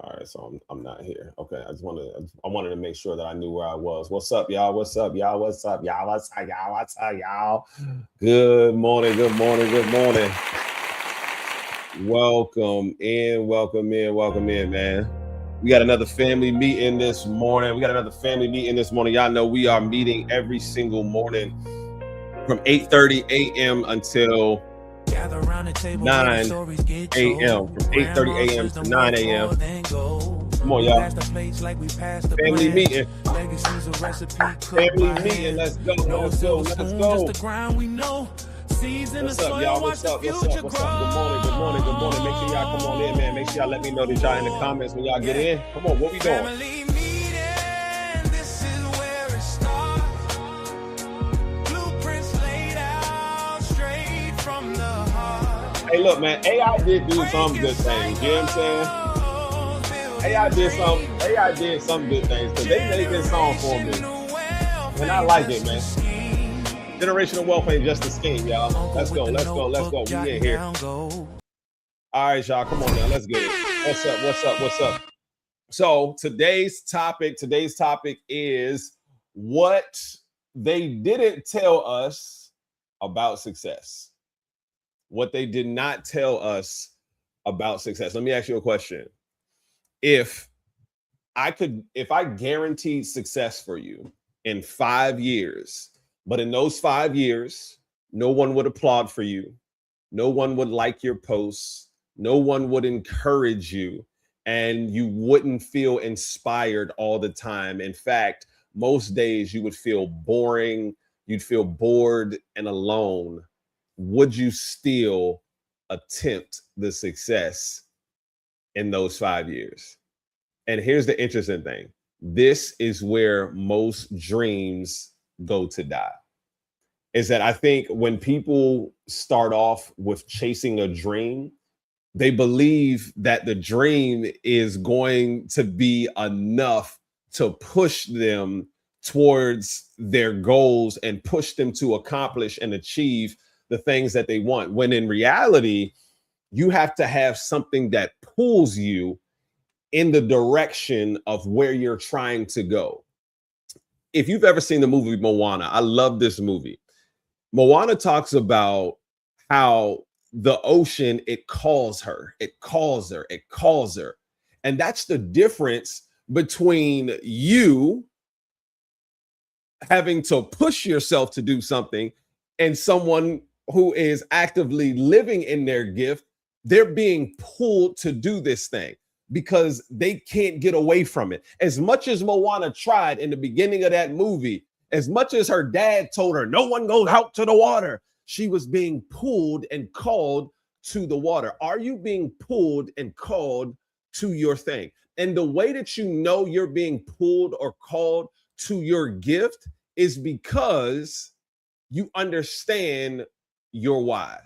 All right, so I'm not here. Okay, I wanted to make sure that I knew where I was. What's up, y'all? What's up, y'all? What's up, y'all? What's up, y'all? What's up, y'all? Good morning. Good morning. Good morning. Welcome in. Welcome in. Welcome in, man. We got another family meeting this morning. Y'all know we are meeting every single morning from 8:30 a.m. until 9 a.m. From 8:30 a.m. to 9 a.m. Come on, y'all. Family meeting. Family meeting. Let's go. Let's go. Let's go. What's up, y'all? What's up? What's up? What's up? Good morning. Good morning. Good morning. Make sure y'all come on in, man. Make sure y'all let me know that y'all in the comments when y'all get in. Come on, what we doing? Hey, look, man, AI did do some good things. You know what I'm saying? AI did some good things because they made this song for me. And I like it, man. Generational wealth ain't just a scheme, y'all. Let's go. Let's go. Let's go. We in here. All right, y'all. Come on now. Let's get it. What's up? What's up? What's up? So today's topic is what they didn't tell us about success. What they did not tell us about success. Let me ask you a question. If I guaranteed success for you in 5 years, but in those 5 years, no one would applaud for you, no one would like your posts, no one would encourage you, and you wouldn't feel inspired all the time. In fact, most days you would feel boring, you'd feel bored and alone. Would you still attempt the success in those 5 years? And here's the interesting thing. This is where most dreams go to die. Is that I think when people start off with chasing a dream, they believe that the dream is going to be enough to push them towards their goals and push them to accomplish and achieve the things that they want. When in reality, you have to have something that pulls you in the direction of where you're trying to go. If you've ever seen the movie Moana, I love this movie. Moana talks about how the ocean, it calls her. And that's the difference between you having to push yourself to do something and someone who is actively living in their gift. They're being pulled to do this thing because they can't get away from it. As much as Moana tried in the beginning of that movie, as much as her dad told her, no one goes out to the water, she was being pulled and called to the water. Are you being pulled and called to your thing? And the way that you know you're being pulled or called to your gift is because you understand your why.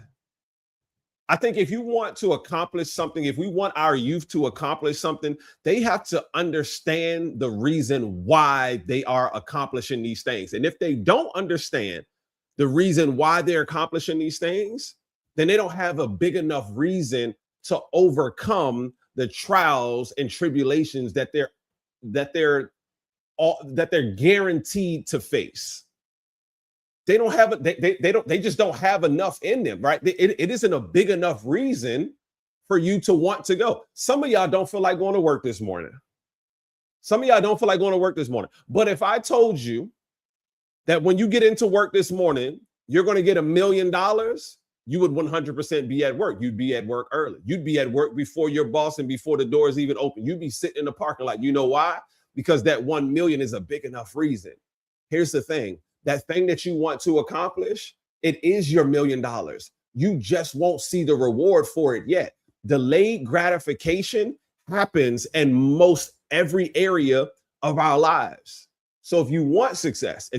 I think if you want to accomplish something, if we want our youth to accomplish something, they have to understand the reason why they are accomplishing these things. And if they don't understand the reason why they're accomplishing these things, then they don't have a big enough reason to overcome the trials and tribulations that they're guaranteed to face. They don't have they just don't have enough in them, right? It isn't a big enough reason for you to want to go. Some of y'all don't feel like going to work this morning. But if I told you that when you get into work this morning, you're going to get $1 million, you would 100% be at work. You'd be at work early. You'd be at work before your boss and before the doors even open. You'd be sitting in the parking lot. You know why? Because that 1 million is a big enough reason. Here's the thing. That thing that you want to accomplish, it is your $1 million. You just won't see the reward for it yet. Delayed gratification happens in most every area of our lives. So if you want success,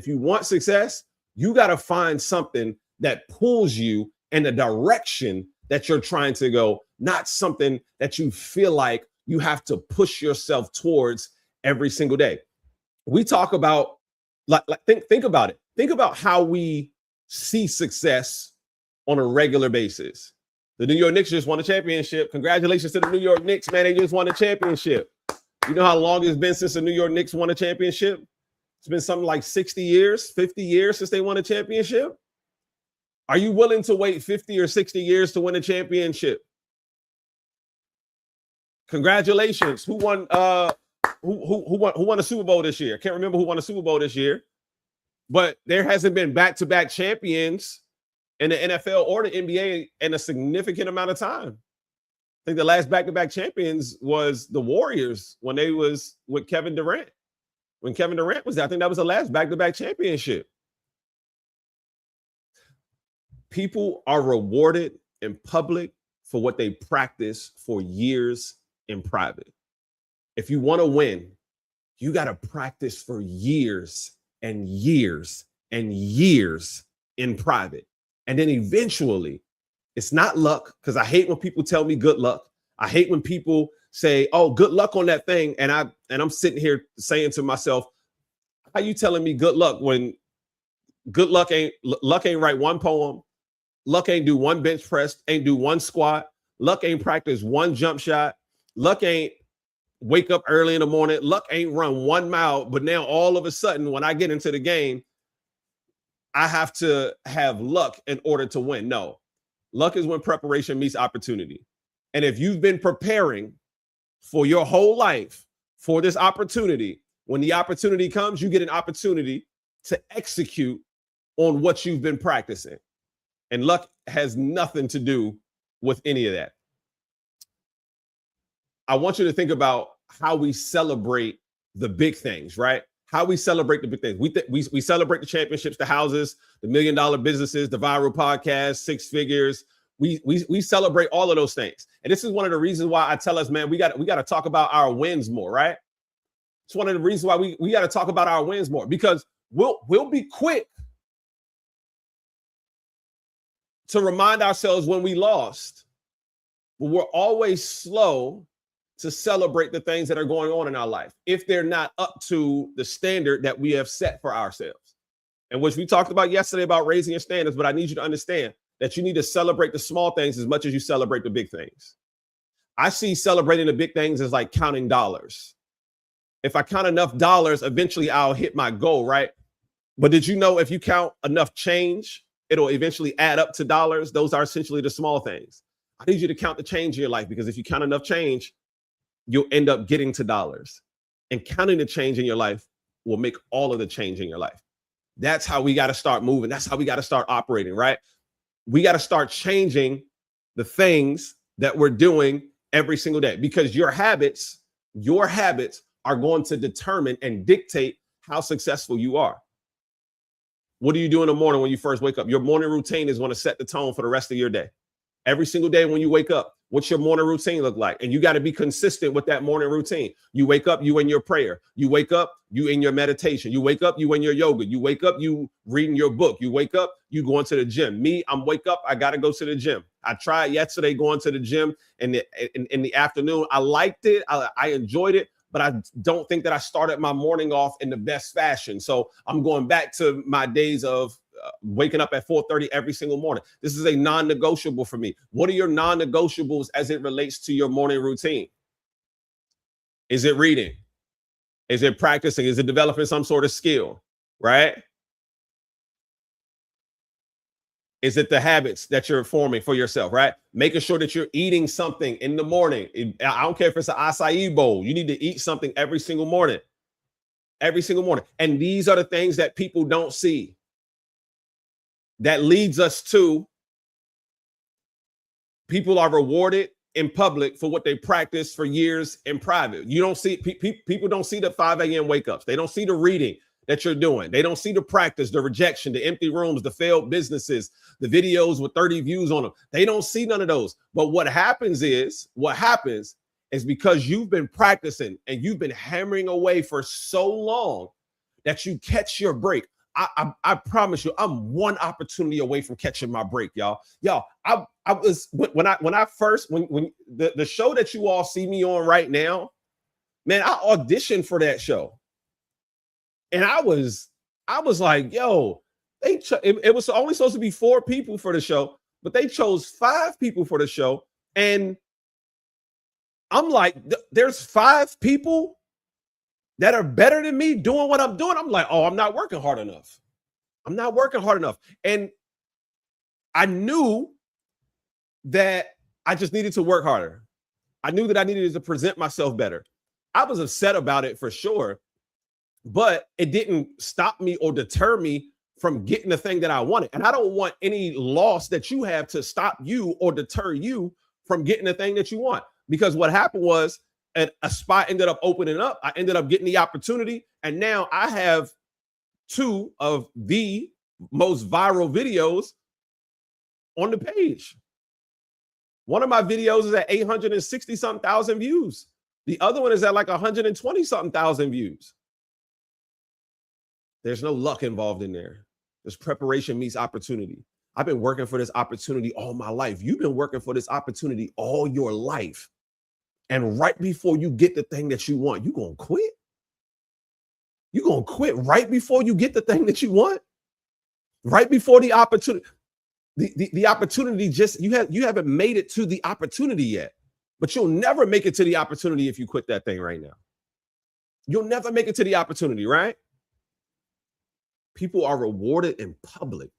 you got to find something that pulls you in the direction that you're trying to go, not something that you feel like you have to push yourself towards every single day. We talk about think about it. Think about how we see success on a regular basis. The New York Knicks just won a championship. Congratulations to the New York Knicks, man. They just won a championship. You know how long it's been since the New York Knicks won a championship? It's been something like 60 years, 50 years since they won a championship. Are you willing to wait 50 or 60 years to win a championship? Congratulations. Who won who won the Super Bowl this year? I can't remember who won the Super Bowl this year. But there hasn't been back-to-back champions in the NFL or the NBA in a significant amount of time. I think the last back-to-back champions was the Warriors when they was with Kevin Durant. When Kevin Durant was there, I think that was the last back-to-back championship. People are rewarded in public for what they practice for years in private. If you want to win, you got to practice for years and years and years in private. And then eventually, it's not luck, because I hate when people tell me good luck. I hate when people say, oh, good luck on that thing. And I'm sitting here saying to myself, how you telling me good luck when good luck ain't write one poem, luck ain't do one bench press, ain't do one squat, luck ain't practice one jump shot, luck ain't wake up early in the morning, luck ain't run 1 mile, but now all of a sudden when I get into the game, I have to have luck in order to win. No, luck is when preparation meets opportunity. And if you've been preparing for your whole life for this opportunity, when the opportunity comes, you get an opportunity to execute on what you've been practicing. And luck has nothing to do with any of that. I want you to think about how we celebrate the big things, right? How we celebrate the big things. We celebrate the championships, the houses, the $1 million businesses, the viral podcast, 6 figures. We celebrate all of those things. And this is one of the reasons why I tell us, man, we got to talk about our wins more, right? It's one of the reasons why we got to talk about our wins more, because we'll be quick to remind ourselves when we lost, but we're always slow to celebrate the things that are going on in our life if they're not up to the standard that we have set for ourselves, and which we talked about yesterday about raising your standards. But I need you to understand that you need to celebrate the small things as much as you celebrate the big things. I see celebrating the big things as like counting dollars. If I count enough dollars, eventually I'll hit my goal, right? But did you know if you count enough change, it'll eventually add up to dollars? Those are essentially the small things. I need you to count the change in your life, because if you count enough change, you'll end up getting to dollars. And counting the change in your life will make all of the change in your life. That's how we got to start moving. That's how we got to start operating, right? We got to start changing the things that we're doing every single day, because your habits are going to determine and dictate how successful you are. What do you do in the morning when you first wake up? Your morning routine is going to set the tone for the rest of your day. Every single day when you wake up, what's your morning routine look like? And you got to be consistent with that morning routine. You wake up, you in your prayer. You wake up, you in your meditation. You wake up, you in your yoga. You wake up, you reading your book. You wake up, you going to the gym. Me, I'm wake up, I got to go to the gym. I tried yesterday going to the gym in the afternoon. I liked it. I enjoyed it, but I don't think that I started my morning off in the best fashion. So I'm going back to my days of waking up at 4:30 every single morning. This is a non-negotiable for me. What are your non-negotiables as it relates to your morning routine? Is it reading? Is it practicing? Is it developing some sort of skill, right? Is it the habits that you're forming for yourself, right? Making sure that you're eating something in the morning. I don't care if it's an acai bowl. You need to eat something every single morning. Every single morning. And these are the things that people don't see. That leads us to people are rewarded in public for what they practice for years in private. You don't see people don't see the 5 a.m. wake ups. They don't see the reading that you're doing. They don't see the practice, the rejection, the empty rooms, the failed businesses, the videos with 30 views on them. They don't see none of those. But what happens is because you've been practicing and you've been hammering away for so long that you catch your break. I promise you, I'm one opportunity away from catching my break, y'all. I was when the show that you all see me on right now, man, I auditioned for that show, and I was like, yo, it was only supposed to be 4 people for the show, but they chose 5 people for the show. And I'm like, there's 5 people that are better than me doing what I'm doing. I'm like, oh, I'm not working hard enough. I'm not working hard enough. And I knew that I just needed to work harder. I knew that I needed to present myself better. I was upset about it for sure, but it didn't stop me or deter me from getting the thing that I wanted. And I don't want any loss that you have to stop you or deter you from getting the thing that you want. Because what happened was a spot ended up opening up. I ended up getting the opportunity. And now I have 2 of the most viral videos on the page. One of my videos is at 860 something thousand views. The other one is at like 120 something thousand views. There's no luck involved in there. There's preparation meets opportunity. I've been working for this opportunity all my life. You've been working for this opportunity all your life. And right before you get the thing that you want, you're going to quit? You're going to quit right before you get the thing that you want? Right before the opportunity. The opportunity just, you haven't made it to the opportunity yet, but you'll never make it to the opportunity if you quit that thing right now. You'll never make it to the opportunity, right? People are rewarded in public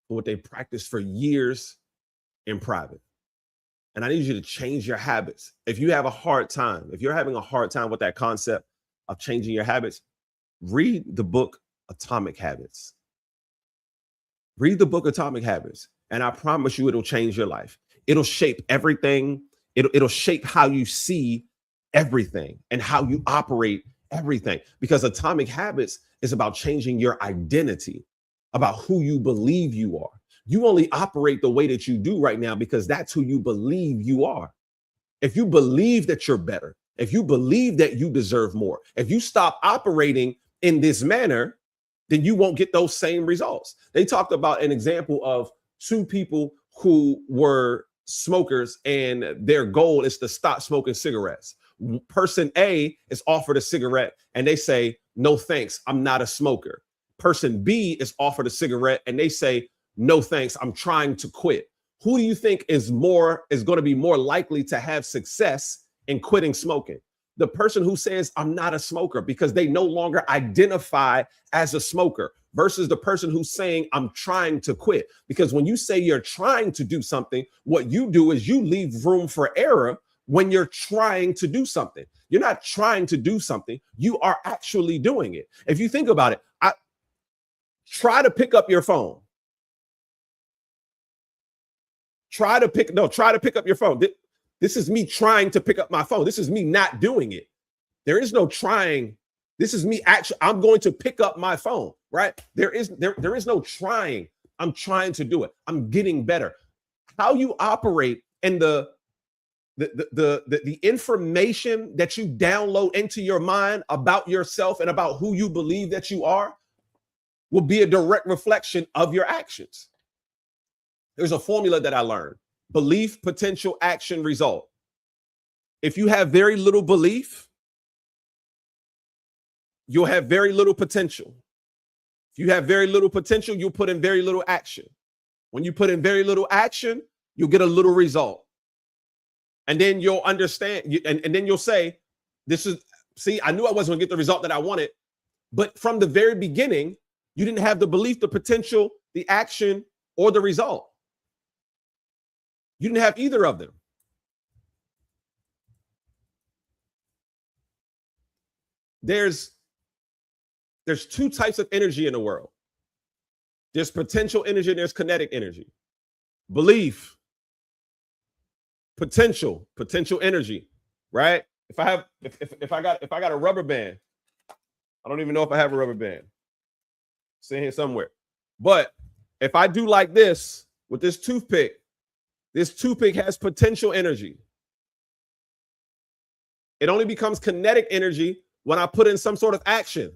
for what they practice for years in private. And I need you to change your habits. If you have a hard time, if you're having a hard time with that concept of changing your habits, read the book Atomic Habits. Read the book Atomic Habits, and I promise you it'll change your life. It'll shape everything. It'll shape how you see everything and how you operate everything, because Atomic Habits is about changing your identity, about who you believe you are. You only operate the way that you do right now because that's who you believe you are. If you believe that you're better, if you believe that you deserve more, if you stop operating in this manner, then you won't get those same results. They talked about an example of 2 people who were smokers and their goal is to stop smoking cigarettes. Person A is offered a cigarette and they say, no, thanks, I'm not a smoker. Person B is offered a cigarette and they say, no, thanks, I'm trying to quit. Who do you think is going to be more likely to have success in quitting smoking? The person who says, I'm not a smoker, because they no longer identify as a smoker, versus the person who's saying, I'm trying to quit. Because when you say you're trying to do something, what you do is you leave room for error when you're trying to do something. You're not trying to do something. You are actually doing it. If you think about it, try to pick up your phone. Try to pick up your phone. This is me trying to pick up my phone. This is me not doing it. There is no trying. This is me actually, I'm going to pick up my phone, right? There is no trying. I'm trying to do it. I'm getting better. How you operate and the information that you download into your mind about yourself and about who you believe that you are will be a direct reflection of your actions. There's a formula that I learned. Belief, potential, action, result. If you have very little belief, you'll have very little potential. If you have very little potential, you'll put in very little action. When you put in very little action, you'll get a little result. And then you'll understand, and then you'll say, I knew I wasn't gonna get the result that I wanted, but from the very beginning, you didn't have the belief, the potential, the action, or the result. You didn't have either of them. There's 2 types of energy in the world. There's potential energy and there's kinetic energy. Belief, potential energy, right? If I got a rubber band, I don't even know if I have a rubber band. It's in here somewhere. But if I do like this with this toothpick has potential energy. It only becomes kinetic energy when I put in some sort of action.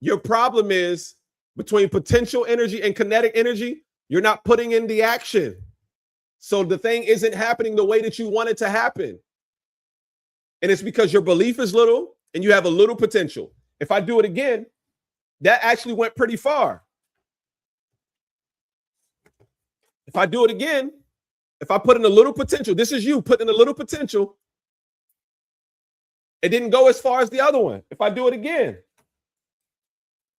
Your problem is between potential energy and kinetic energy, you're not putting in the action. So the thing isn't happening the way that you want it to happen. And it's because your belief is little and you have a little potential. If I do it again, that actually went pretty far. If I do it again, if I put in a little potential, this is you putting in a little potential. It didn't go as far as the other one. If I do it again,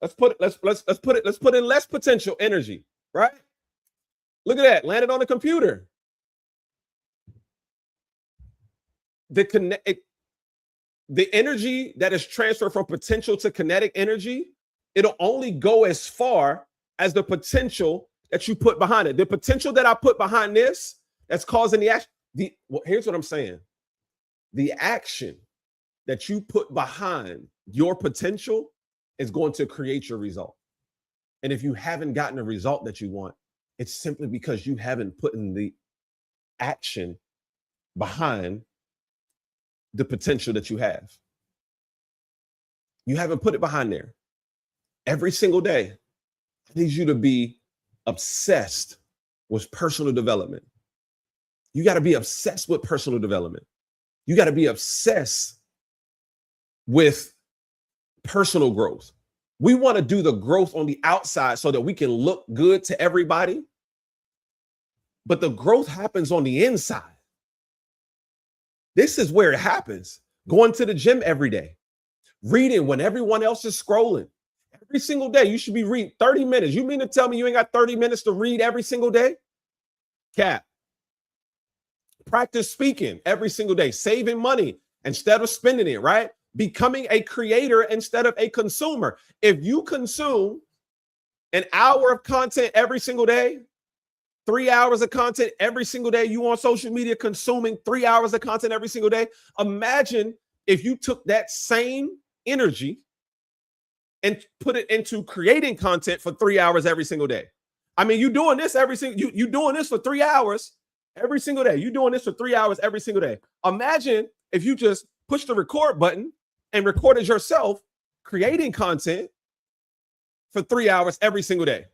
let's put in less potential energy, right? Look at that, landed on the computer. The energy that is transferred from potential to kinetic energy, it'll only go as far as the potential that you put behind it. The potential that I put behind this that's causing the action. Here's what I'm saying. The action that you put behind your potential is going to create your result. And if you haven't gotten the result that you want, it's simply because you haven't put in the action behind the potential that you have. You haven't put it behind there. Every single day, I need you to be obsessed with personal development. You got to be obsessed with personal development. You got to be obsessed with personal growth. We want to do the growth on the outside so that we can look good to everybody. But the growth happens on the inside. This is where it happens. Going to the gym every day, reading when everyone else is scrolling. Every single day, you should be reading 30 minutes. You mean to tell me you ain't got 30 minutes to read every single day? Cap. Practice speaking every single day, saving money instead of spending it, right? Becoming a creator instead of a consumer. If you consume an hour of content every single day, 3 hours of content every single day, you on social media consuming 3 hours of content every single day. Imagine if you took that same energy and put it into creating content for 3 hours every single day. I mean, you doing this you doing this for 3 hours every single day. You doing this for 3 hours every single day. Imagine if you just push the record button and recorded yourself creating content for 3 hours every single day.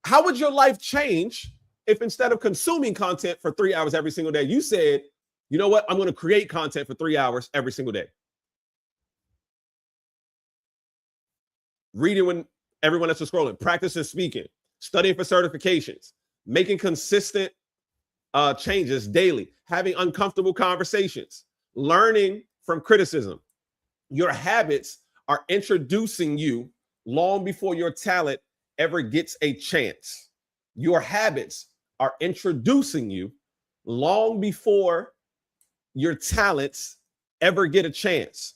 How would your life change if instead of consuming content for 3 hours every single day, you said, you know what? I'm going to create content for 3 hours every single day. Reading when everyone else is scrolling, practicing speaking, studying for certifications, making consistent changes daily, having uncomfortable conversations, learning from criticism. Your habits are introducing you long before your talent ever gets a chance. Your habits are introducing you long before your talents ever get a chance.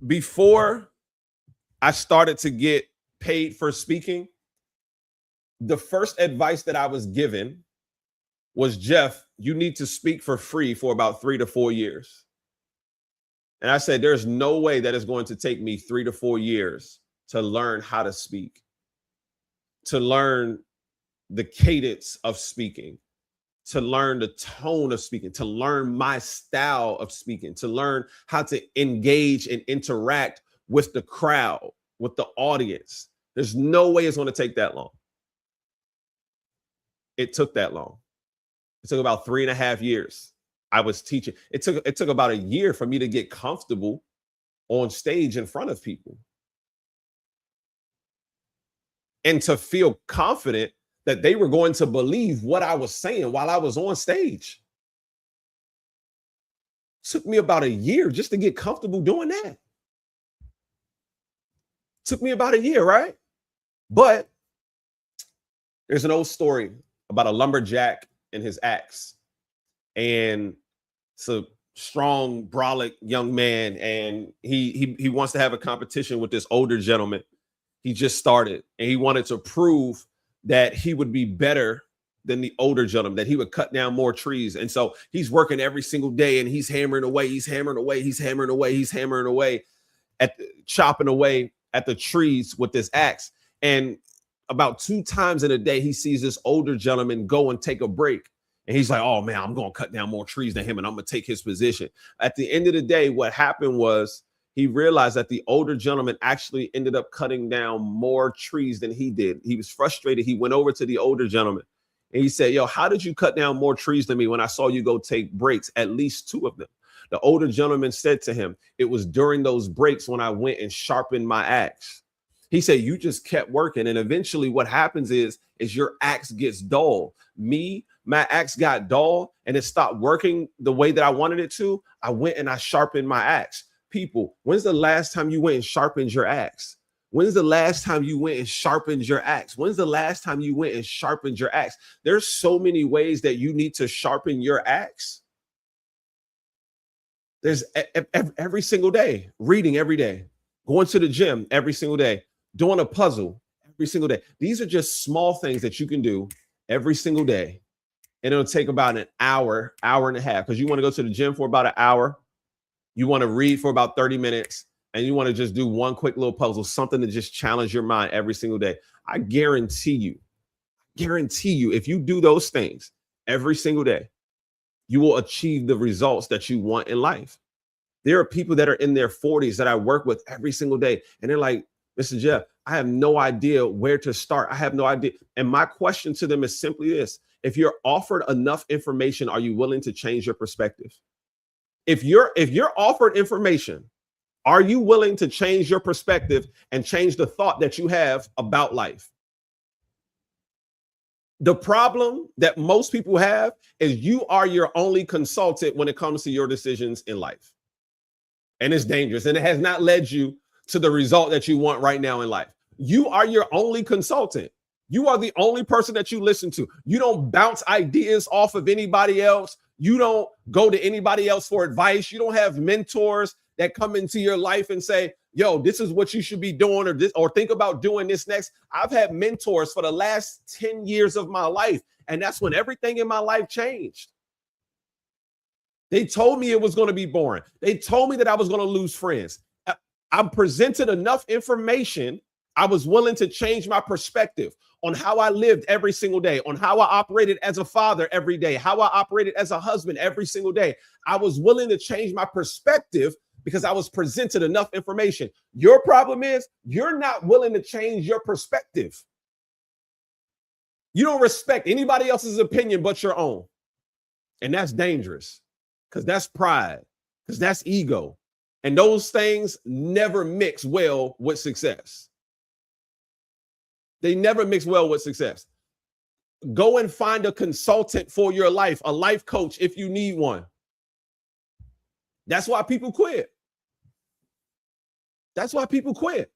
Before I started to get paid for speaking, the first advice that I was given was, Jeff, you need to speak for free for about 3 to 4 years. And I said, there's no way that it's going to take me 3 to 4 years to learn how to speak, to learn the cadence of speaking, to learn the tone of speaking, to learn my style of speaking, to learn how to engage and interact with the crowd, with the audience. There's no way it's going to take that long. It took that long. It took about 3.5 years. I was teaching. It took about a year for me to get comfortable on stage in front of people and to feel confident that they were going to believe what I was saying while I was on stage. It took me about a year just to get comfortable doing that. It took me about a year, right? But there's an old story about a lumberjack and his axe. And it's a strong, brolic young man, and he wants to have a competition with this older gentleman. He just started, and he wanted to prove that he would be better than the older gentleman, that he would cut down more trees. And so he's working every single day, and he's hammering away, chopping away at the trees with this axe. And about 2 times in a day, he sees this older gentleman go and take a break. And he's like, oh, man, I'm going to cut down more trees than him, and I'm going to take his position. At the end of the day, what happened was he realized that the older gentleman actually ended up cutting down more trees than he did. He was frustrated. He went over to the older gentleman, and he said, yo, how did you cut down more trees than me when I saw you go take breaks, at least 2 of them? The older gentleman said to him, it was during those breaks when I went and sharpened my axe. He said, you just kept working. And eventually what happens is your axe gets dull. My axe got dull and it stopped working the way that I wanted it to. I went and I sharpened my axe. People, when's the last time you went and sharpened your axe? When's the last time you went and sharpened your axe? When's the last time you went and sharpened your axe? There's so many ways that you need to sharpen your axe. There's every single day, reading every day, going to the gym every single day, doing a puzzle every single day. These are just small things that you can do every single day. And it'll take about an hour, hour and a half, because you want to go to the gym for about an hour. You want to read for about 30 minutes, and you want to just do one quick little puzzle, something to just challenge your mind every single day. I guarantee you, if you do those things every single day, you will achieve the results that you want in life. There are people that are in their 40s that I work with every single day, and they're like, Mr. Jeff, I have no idea where to start. I have no idea. And my question to them is simply this: if you're offered enough information, are you willing to change your perspective? If you're offered information, are you willing to change your perspective and change the thought that you have about life? The problem that most people have is you are your only consultant when it comes to your decisions in life. And it's dangerous. And it has not led you to the result that you want right now in life. You are your only consultant. You are the only person that you listen to. You don't bounce ideas off of anybody else. You don't go to anybody else for advice. You don't have mentors that come into your life and say, yo, this is what you should be doing, or this, or think about doing this next. I've had mentors for the last 10 years of my life, and that's when everything in my life changed. They told me it was going to be boring. They told me that I was going to lose friends. I'm presented enough information. I was willing to change my perspective on how I lived every single day, on how I operated as a father every day, how I operated as a husband every single day. I was willing to change my perspective because I was presented enough information. Your problem is you're not willing to change your perspective. You don't respect anybody else's opinion but your own. And that's dangerous, because that's pride, because that's ego. And those things never mix well with success. They never mix well with success. Go and find a consultant for your life, a life coach if you need one. That's why people quit. That's why people quit.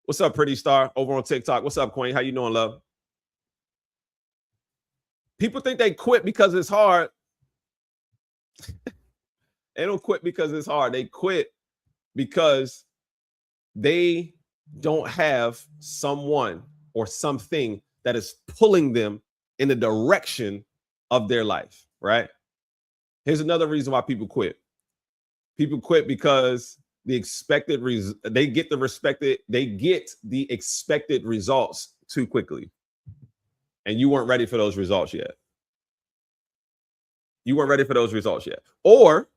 What's up, Pretty Star, over on TikTok? What's up, Queen? How you doing, love? People think they quit because it's hard. They don't quit because it's hard. They quit because they don't have someone or something that is pulling them in the direction of their life, right? Here's another reason why people quit. People quit because they get the expected results too quickly. And you weren't ready for those results yet. You weren't ready for those results yet. Or,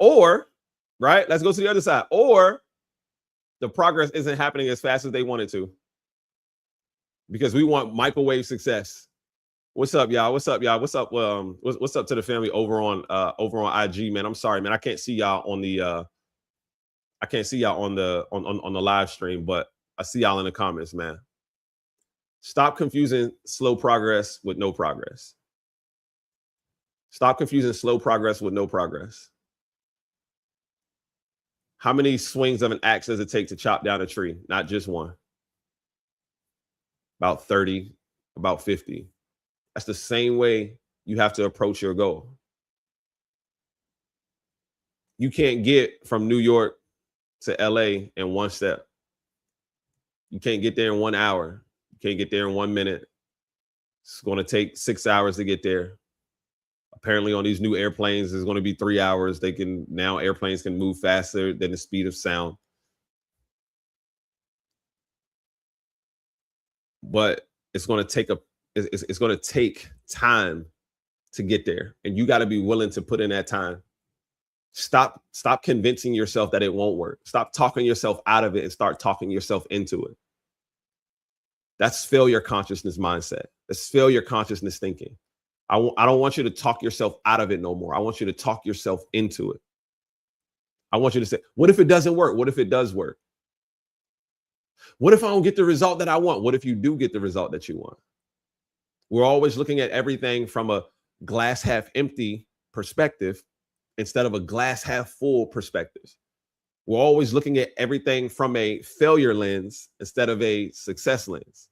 right? Let's go to the other side. Or the progress isn't happening as fast as they want it to, because we want microwave success. What's up, y'all? What's up, y'all? What's up? What's up to the family over on IG, man? I'm sorry, man. I can't see y'all on the on the live stream, but I see y'all in the comments, man. Stop confusing slow progress with no progress. Stop confusing slow progress with no progress. How many swings of an axe does it take to chop down a tree? Not just one. About 30, about 50. That's the same way you have to approach your goal. You can't get from New York to LA in one step. You can't get there in 1 hour. You can't get there in 1 minute. It's going to take 6 hours to get there. Apparently on these new airplanes, it's going to be 3 hours. Airplanes can move faster than the speed of sound. But it's going to take time to get there. And you got to be willing to put in that time. Stop convincing yourself that it won't work. Stop talking yourself out of it and start talking yourself into it. That's failure consciousness mindset. That's failure consciousness thinking. I don't want you to talk yourself out of it no more. I want you to talk yourself into it. I want you to say, what if it doesn't work? What if it does work? What if I don't get the result that I want? What if you do get the result that you want? We're always looking at everything from a glass half empty perspective instead of a glass half full perspective. We're always looking at everything from a failure lens instead of a success lens.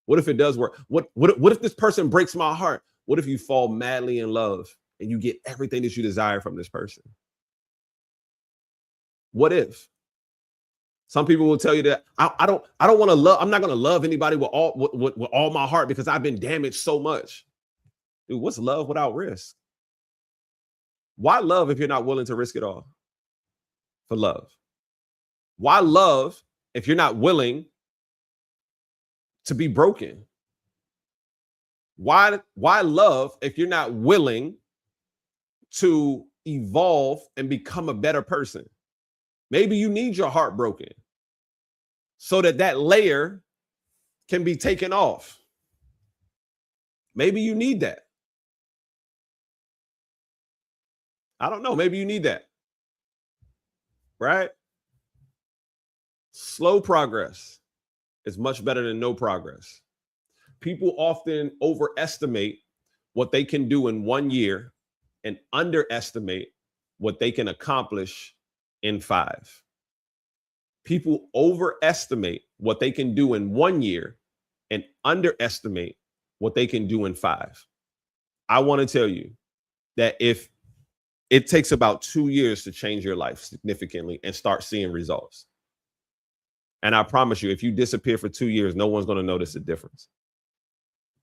What if it does work? What if this person breaks my heart? What if you fall madly in love and you get everything that you desire from this person? What if? Some people will tell you that I don't want to love. I'm not going to love anybody with all my heart because I've been damaged so much. Dude, what's love without risk? Why love if you're not willing to risk it all for love? Why love if you're not willing to be broken? Why love if you're not willing to evolve and become a better person? Maybe you need your heart broken so that layer can be taken off. Maybe you need that. I don't know. Maybe you need that. Right? Slow progress is much better than no progress. People often overestimate what they can do in 1 year and underestimate what they can accomplish in 5. People overestimate what they can do in 1 year and underestimate what they can do in 5. I want to tell you that if it takes about 2 years to change your life significantly and start seeing results. And I promise you, if you disappear for 2 years, no one's going to notice the difference.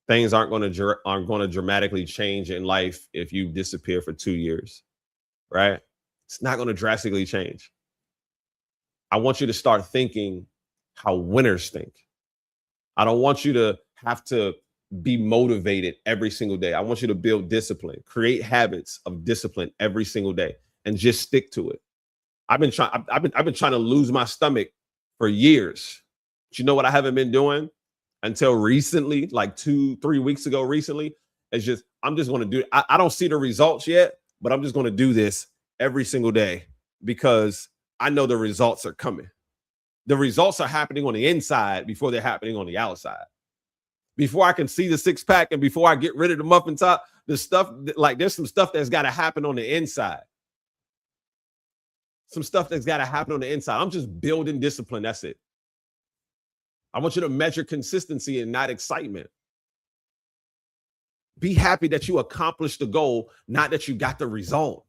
Things aren't going to dramatically change in life if you disappear for 2 years, right? It's not going to drastically change. I want you to start thinking how winners think. I don't want you to have to be motivated every single day. I want you to build discipline, create habits of discipline every single day, and just stick to it. I've been trying to lose my stomach for years. But you know what I haven't been doing until recently, like 2-3 weeks ago recently? It's just, I'm just going to do it. I don't see the results yet, but I'm just going to do this every single day because I know the results are coming. The results are happening on the inside before they're happening on the outside. Before I can see the six pack and before I get rid of the muffin top, the stuff, like there's some stuff that's got to happen on the inside. Some stuff that's got to happen on the inside. I'm just building discipline. That's it. I want you to measure consistency and not excitement. Be happy that you accomplished the goal, not that you got the result.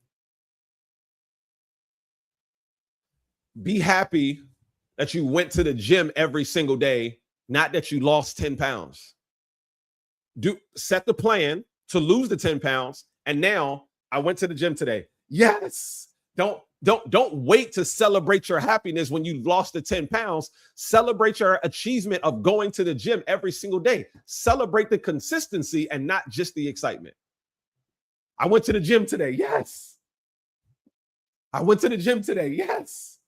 Be happy that you went to the gym every single day, not that you lost 10 pounds. Set the plan to lose the 10 pounds. And now I went to the gym today. Yes. Don't wait to celebrate your happiness when you lost the 10 pounds. Celebrate your achievement of going to the gym every single day. Celebrate the consistency and not just the excitement. I went to the gym today. Yes. I went to the gym today. Yes.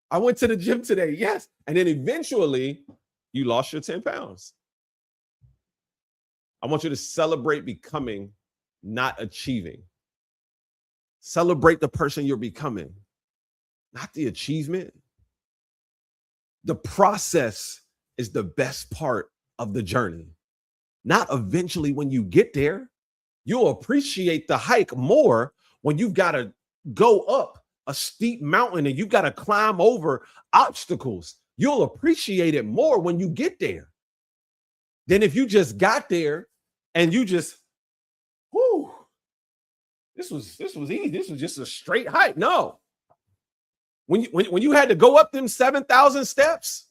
I went to the gym today. Yes. And then eventually you lost your 10 pounds. I want you to celebrate becoming, not achieving. Celebrate the person you're becoming, not the achievement. The process is the best part of the journey, not eventually when you get there. You'll appreciate the hike more when you've got to go up a steep mountain and you've got to climb over obstacles. You'll appreciate it more when you get there than if you just got there and you just, whoo, this was easy. This was just a straight hike. No. When you had to go up them 7,000 steps,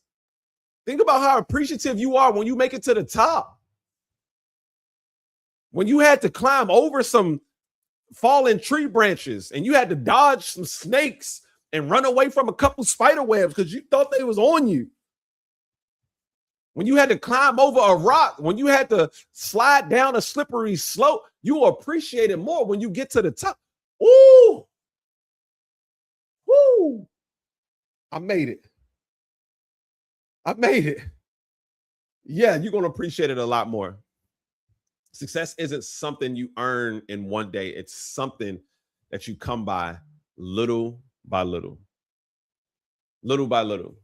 think about how appreciative you are when you make it to the top. When you had to climb over some fallen tree branches and you had to dodge some snakes and run away from a couple spider webs because you thought they was on you. When you had to climb over a rock, when you had to slide down a slippery slope, you will appreciate it more when you get to the top. Ooh, woo, I made it. I made it. Yeah, you're going to appreciate it a lot more. Success isn't something you earn in one day. It's something that you come by little by little. Little by little.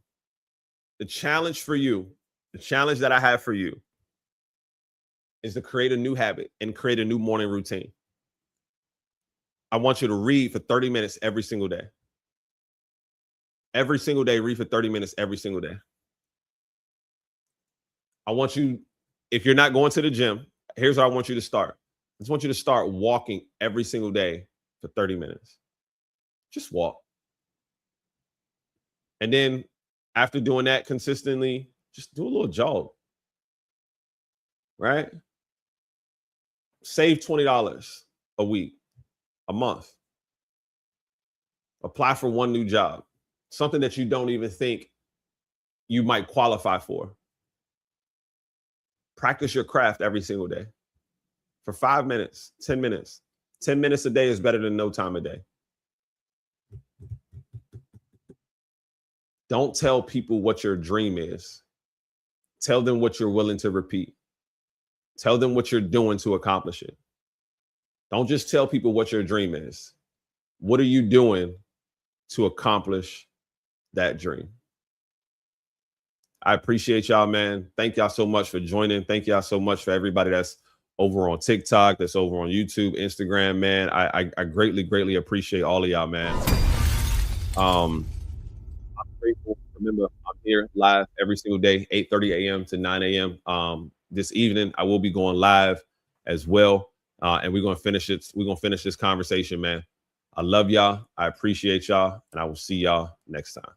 The challenge for you, the challenge that I have for you is to create a new habit and create a new morning routine. I want you to read for 30 minutes every single day. Every single day, read for 30 minutes every single day. I want you, if you're not going to the gym, here's how I want you to start. I just want you to start walking every single day for 30 minutes. Just walk. And then after doing that consistently, just do a little jog. Right? Save $20 a week, a month. Apply for one new job, something that you don't even think you might qualify for. Practice your craft every single day for 5 minutes, 10 minutes. 10 minutes a day is better than no time a day. Don't tell people what your dream is. Tell them what you're willing to repeat. Tell them what you're doing to accomplish it. Don't just tell people what your dream is. What are you doing to accomplish that dream? I appreciate y'all, man. Thank y'all so much for joining. Thank y'all so much for everybody that's over on TikTok, that's over on YouTube, Instagram, man. I greatly, greatly appreciate all of y'all, man. I'm grateful. Remember, I'm here live every single day, 8:30 a.m. to 9 a.m. This evening, I will be going live as well. And we're gonna finish it. We're gonna finish this conversation, man. I love y'all. I appreciate y'all, and I will see y'all next time.